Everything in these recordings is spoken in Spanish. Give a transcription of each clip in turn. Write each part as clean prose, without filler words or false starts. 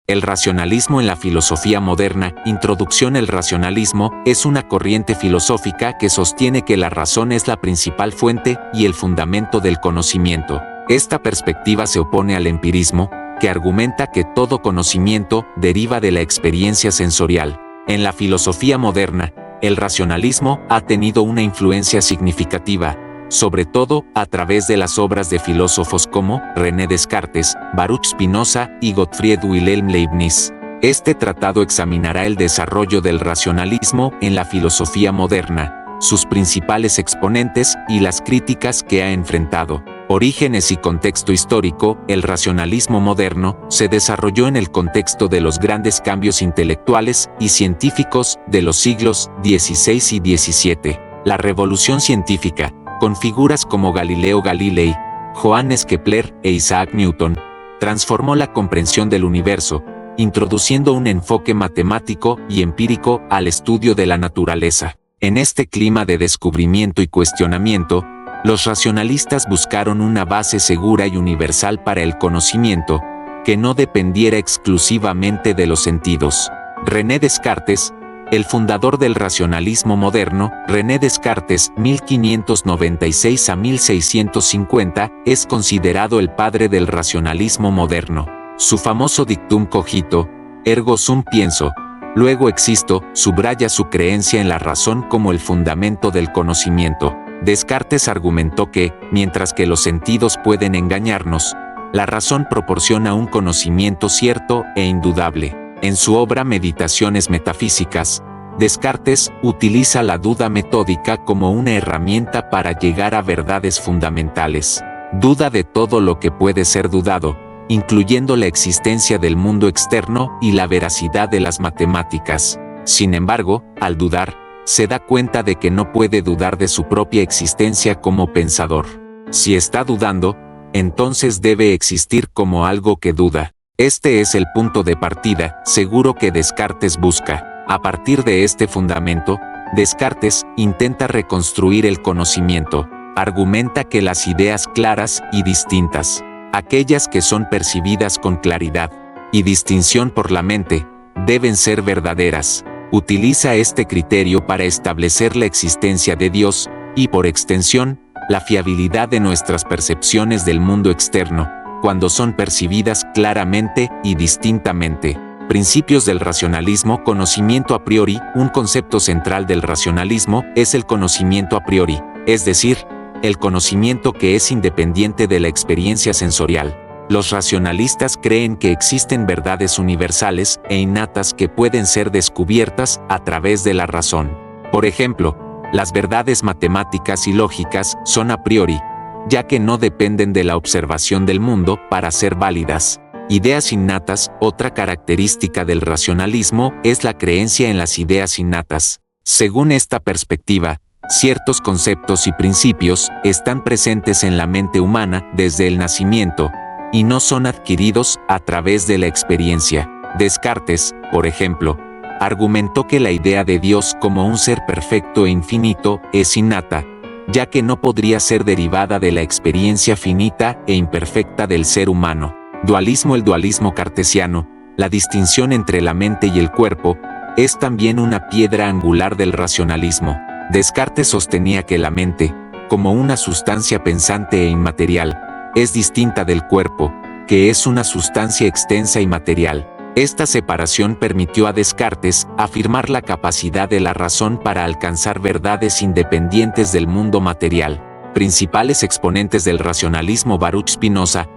El racionalismo en la filosofía moderna. Introducción. El racionalismo es una corriente filosófica que sostiene que la razón es la principal fuente y el fundamento del conocimiento. Esta perspectiva se opone al empirismo, que argumenta que todo conocimiento deriva de la experiencia sensorial. En la filosofía moderna, el racionalismo ha tenido una influencia significativa, sobre todo a través de las obras de filósofos como René Descartes, Baruch Spinoza y Gottfried Wilhelm Leibniz. Este tratado examinará el desarrollo del racionalismo en la filosofía moderna, sus principales exponentes y las críticas que ha enfrentado. Orígenes y contexto histórico. El racionalismo moderno se desarrolló en el contexto de los grandes cambios intelectuales y científicos de los siglos XVI y XVII. La revolución científica, con figuras como Galileo Galilei, Johannes Kepler e Isaac Newton, transformó la comprensión del universo, introduciendo un enfoque matemático y empírico al estudio de la naturaleza. En este clima de descubrimiento y cuestionamiento, los racionalistas buscaron una base segura y universal para el conocimiento, que no dependiera exclusivamente de los sentidos. René Descartes, el fundador del racionalismo moderno. René Descartes, 1596 a 1650, es considerado el padre del racionalismo moderno. Su famoso dictum cogito, ergo sum pienso, luego existo, subraya su creencia en la razón como el fundamento del conocimiento. Descartes argumentó que, mientras que los sentidos pueden engañarnos, la razón proporciona un conocimiento cierto e indudable. En su obra Meditaciones Metafísicas, Descartes utiliza la duda metódica como una herramienta para llegar a verdades fundamentales. Duda de todo lo que puede ser dudado, incluyendo la existencia del mundo externo y la veracidad de las matemáticas. Sin embargo, al dudar, se da cuenta de que no puede dudar de su propia existencia como pensador. Si está dudando, entonces debe existir como algo que duda. Este es el punto de partida seguro que Descartes busca. A partir de este fundamento, Descartes intenta reconstruir el conocimiento. Argumenta que las ideas claras y distintas, aquellas que son percibidas con claridad y distinción por la mente, deben ser verdaderas. Utiliza este criterio para establecer la existencia de Dios y, por extensión, la fiabilidad de nuestras percepciones del mundo externo, cuando son percibidas claramente y distintamente. Principios del racionalismo. Conocimiento a priori. Un concepto central del racionalismo es el conocimiento a priori, es decir, el conocimiento que es independiente de la experiencia sensorial. Los racionalistas creen que existen verdades universales e innatas que pueden ser descubiertas a través de la razón. Por ejemplo, las verdades matemáticas y lógicas son a priori, ya que no dependen de la observación del mundo para ser válidas. Ideas innatas. Otra característica del racionalismo es la creencia en las ideas innatas. Según esta perspectiva, ciertos conceptos y principios están presentes en la mente humana desde el nacimiento, y no son adquiridos a través de la experiencia. Descartes, por ejemplo, argumentó que la idea de Dios como un ser perfecto e infinito es innata, ya que no podría ser derivada de la experiencia finita e imperfecta del ser humano. Dualismo. El dualismo cartesiano, la distinción entre la mente y el cuerpo, es también una piedra angular del racionalismo. Descartes sostenía que la mente, como una sustancia pensante e inmaterial, es distinta del cuerpo, que es una sustancia extensa y material. Esta separación permitió a Descartes afirmar la capacidad de la razón para alcanzar verdades independientes del mundo material. Principales exponentes del racionalismo. Baruch Spinoza,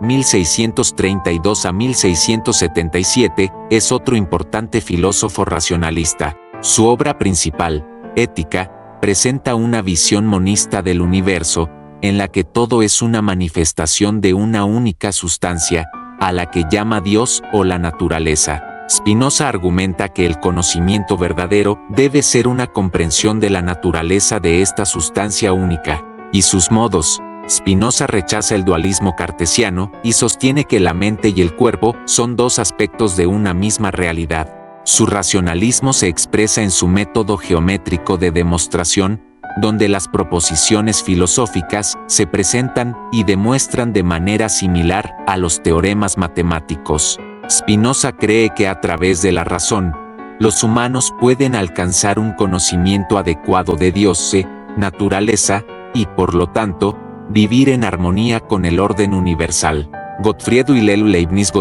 1632 a 1677, es otro importante filósofo racionalista. Su obra principal, Ética, presenta una visión monista del universo, en la que todo es una manifestación de una única sustancia, a la que llama Dios o la naturaleza. Spinoza argumenta que el conocimiento verdadero debe ser una comprensión de la naturaleza de esta sustancia única y sus modos. Spinoza rechaza el dualismo cartesiano y sostiene que la mente y el cuerpo son dos aspectos de una misma realidad. Su racionalismo se expresa en su método geométrico de demostración, donde las proposiciones filosóficas se presentan y demuestran de manera similar a los teoremas matemáticos. Spinoza cree que a través de la razón, los humanos pueden alcanzar un conocimiento adecuado de Dios, naturaleza, y por lo tanto, vivir en armonía con el orden universal. Gottfried Wilhelm Leibniz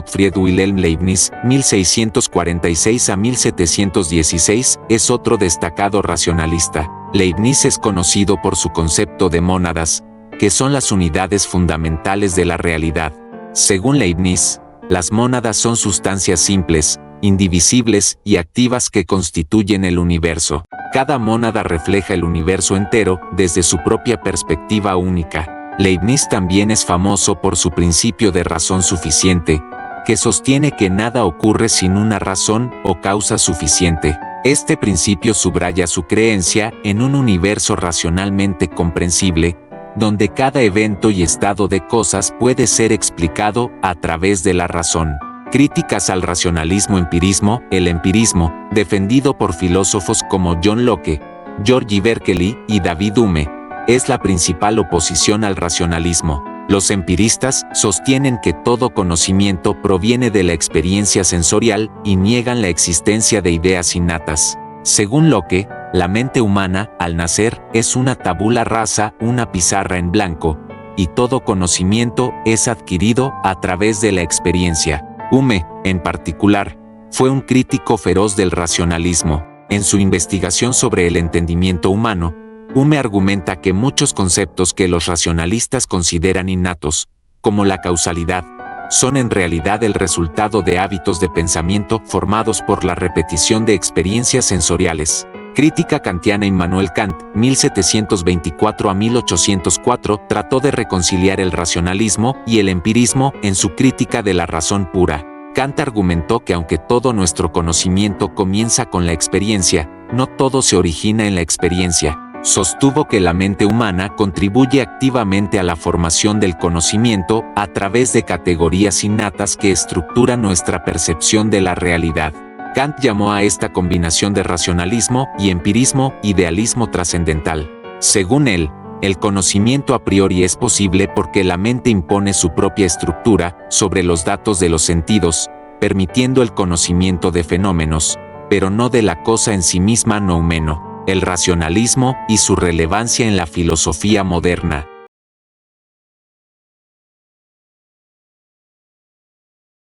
1646 a 1716, es otro destacado racionalista. Leibniz es conocido por su concepto de mónadas, que son las unidades fundamentales de la realidad. Según Leibniz, las mónadas son sustancias simples, indivisibles y activas que constituyen el universo. Cada mónada refleja el universo entero desde su propia perspectiva única. Leibniz también es famoso por su principio de razón suficiente, que sostiene que nada ocurre sin una razón o causa suficiente. Este principio subraya su creencia en un universo racionalmente comprensible, donde cada evento y estado de cosas puede ser explicado a través de la razón. Críticas al racionalismo-empirismo. El empirismo, defendido por filósofos como John Locke, George Berkeley y David Hume, es la principal oposición al racionalismo. Los empiristas sostienen que todo conocimiento proviene de la experiencia sensorial y niegan la existencia de ideas innatas. Según Locke, la mente humana, al nacer, es una tabula rasa, una pizarra en blanco, y todo conocimiento es adquirido a través de la experiencia. Hume, en particular, fue un crítico feroz del racionalismo. En su investigación sobre el entendimiento humano, Hume argumenta que muchos conceptos que los racionalistas consideran innatos, como la causalidad, son en realidad el resultado de hábitos de pensamiento formados por la repetición de experiencias sensoriales. Crítica kantiana. Immanuel Kant, 1724 a 1804, trató de reconciliar el racionalismo y el empirismo en su crítica de la razón pura. Kant argumentó que aunque todo nuestro conocimiento comienza con la experiencia, no todo se origina en la experiencia. Sostuvo que la mente humana contribuye activamente a la formación del conocimiento a través de categorías innatas que estructuran nuestra percepción de la realidad. Kant llamó a esta combinación de racionalismo y empirismo idealismo trascendental. Según él, el conocimiento a priori es posible porque la mente impone su propia estructura sobre los datos de los sentidos, permitiendo el conocimiento de fenómenos, pero no de la cosa en sí misma noumeno. El racionalismo y su relevancia en la filosofía moderna.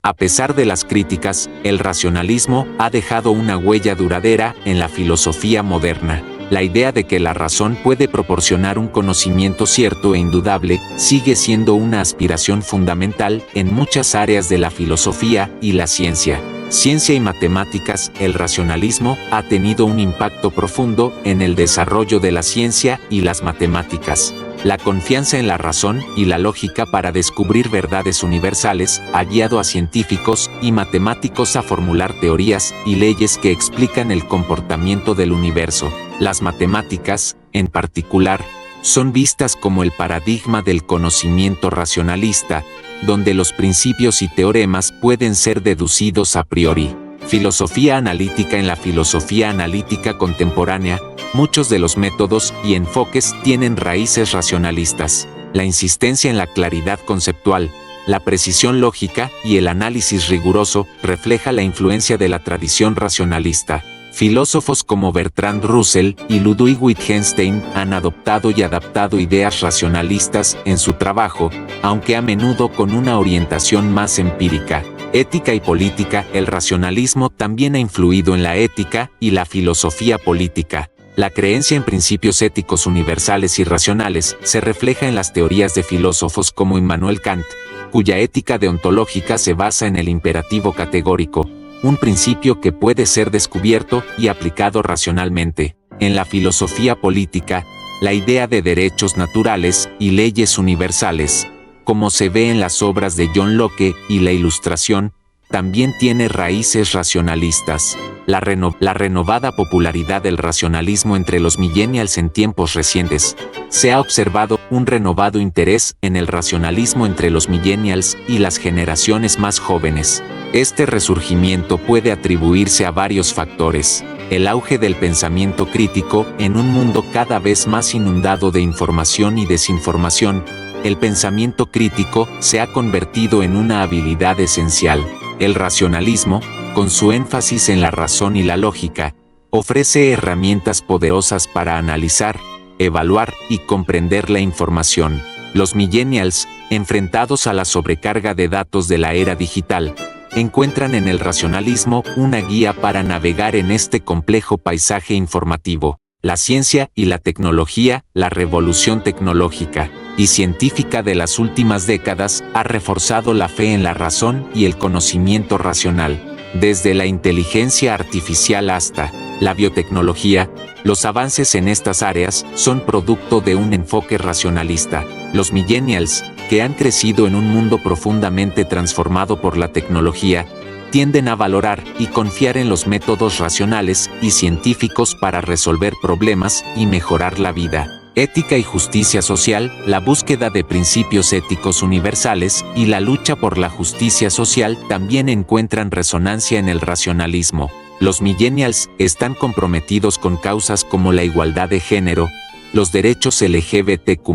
A pesar de las críticas, el racionalismo ha dejado una huella duradera en la filosofía moderna. La idea de que la razón puede proporcionar un conocimiento cierto e indudable sigue siendo una aspiración fundamental en muchas áreas de la filosofía y la ciencia. Ciencia y matemáticas. El racionalismo ha tenido un impacto profundo en el desarrollo de la ciencia y las matemáticas. La confianza en la razón y la lógica para descubrir verdades universales ha guiado a científicos y matemáticos a formular teorías y leyes que explican el comportamiento del universo. Las matemáticas, en particular, son vistas como el paradigma del conocimiento racionalista, donde los principios y teoremas pueden ser deducidos a priori. Filosofía analítica. En la filosofía analítica contemporánea, muchos de los métodos y enfoques tienen raíces racionalistas. La insistencia en la claridad conceptual, la precisión lógica y el análisis riguroso refleja la influencia de la tradición racionalista. Filósofos como Bertrand Russell y Ludwig Wittgenstein han adoptado y adaptado ideas racionalistas en su trabajo, aunque a menudo con una orientación más empírica. Ética y política. El racionalismo también ha influido en la ética y la filosofía política. La creencia en principios éticos universales y racionales se refleja en las teorías de filósofos como Immanuel Kant, cuya ética deontológica se basa en el imperativo categórico, un principio que puede ser descubierto y aplicado racionalmente. En la filosofía política, la idea de derechos naturales y leyes universales, como se ve en las obras de John Locke y la Ilustración, también tiene raíces racionalistas. La renovada popularidad del racionalismo entre los millennials en tiempos recientes. Se ha observado un renovado interés en el racionalismo entre los millennials y las generaciones más jóvenes. Este resurgimiento puede atribuirse a varios factores. El auge del pensamiento crítico en un mundo cada vez más inundado de información y desinformación. El pensamiento crítico se ha convertido en una habilidad esencial. El racionalismo, con su énfasis en la razón y la lógica, ofrece herramientas poderosas para analizar, evaluar y comprender la información. Los millennials, enfrentados a la sobrecarga de datos de la era digital, encuentran en el racionalismo una guía para navegar en este complejo paisaje informativo. La ciencia y la tecnología, la revolución tecnológica y científica de las últimas décadas ha reforzado la fe en la razón y el conocimiento racional. Desde la inteligencia artificial hasta la biotecnología, los avances en estas áreas son producto de un enfoque racionalista. Los millennials, que han crecido en un mundo profundamente transformado por la tecnología, tienden a valorar y confiar en los métodos racionales y científicos para resolver problemas y mejorar la vida. Ética y justicia social, la búsqueda de principios éticos universales y la lucha por la justicia social también encuentran resonancia en el racionalismo. Los millennials están comprometidos con causas como la igualdad de género, los derechos LGBTQ+,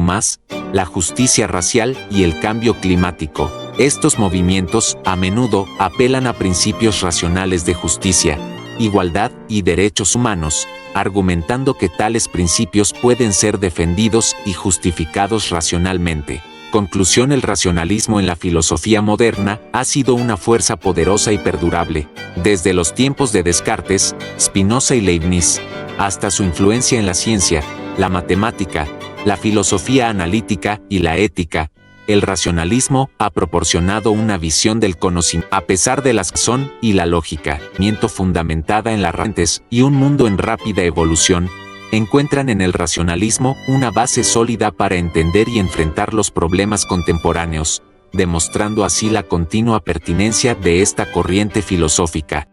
la justicia racial y el cambio climático. Estos movimientos, a menudo, apelan a principios racionales de justicia, igualdad y derechos humanos, argumentando que tales principios pueden ser defendidos y justificados racionalmente. Conclusión: el racionalismo en la filosofía moderna ha sido una fuerza poderosa y perdurable, desde los tiempos de Descartes, Spinoza y Leibniz, hasta su influencia en la ciencia, la matemática, la filosofía analítica y la ética. El racionalismo ha proporcionado una visión del conocimiento a pesar de la razón y la lógica, fundamentada en las raíces y un mundo en rápida evolución. Encuentran en el racionalismo una base sólida para entender y enfrentar los problemas contemporáneos, demostrando así la continua pertinencia de esta corriente filosófica.